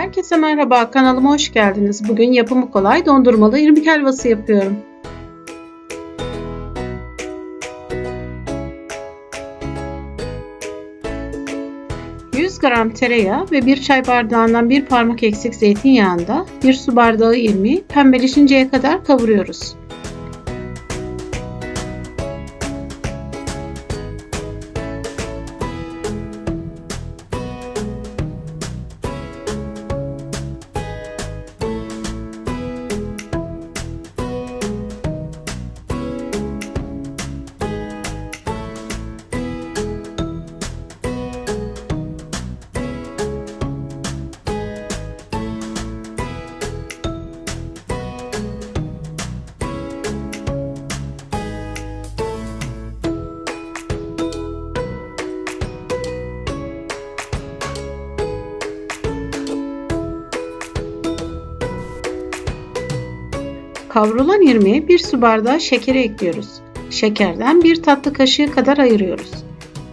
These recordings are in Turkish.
Herkese merhaba, kanalıma hoş geldiniz. Bugün yapımı kolay dondurmalı irmik helvası yapıyorum. ...100 gram tereyağı ve 1 çay bardağından 1 parmak eksik zeytinyağında 1 su bardağı irmiği pembeleşinceye kadar kavuruyoruz. Kavrulan irmiğe 1 su bardağı şekeri ekliyoruz. Şekerden 1 tatlı kaşığı kadar ayırıyoruz.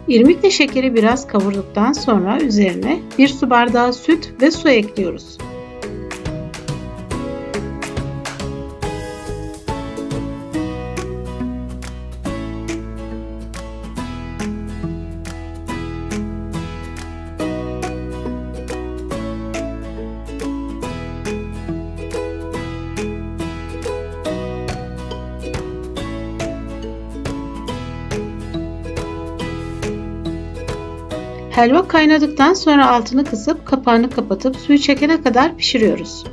İrmikle şekeri biraz kavurduktan sonra üzerine 1 su bardağı süt ve su ekliyoruz. Helva kaynadıktan sonra altını kısıp kapağını kapatıp suyu çekene kadar pişiriyoruz.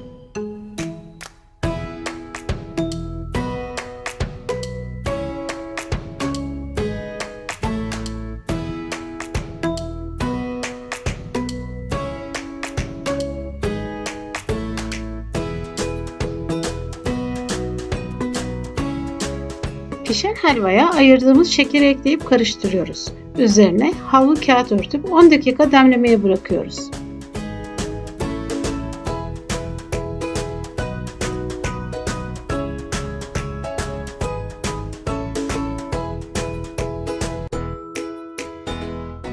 Pişen helvaya ayırdığımız şekeri ekleyip karıştırıyoruz. Üzerine havlu kağıt örtüp 10 dakika demlemeye bırakıyoruz.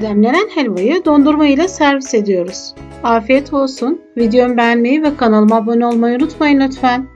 Demlenen helvayı dondurma ile servis ediyoruz. Afiyet olsun. Videomu beğenmeyi ve kanalıma abone olmayı unutmayın lütfen.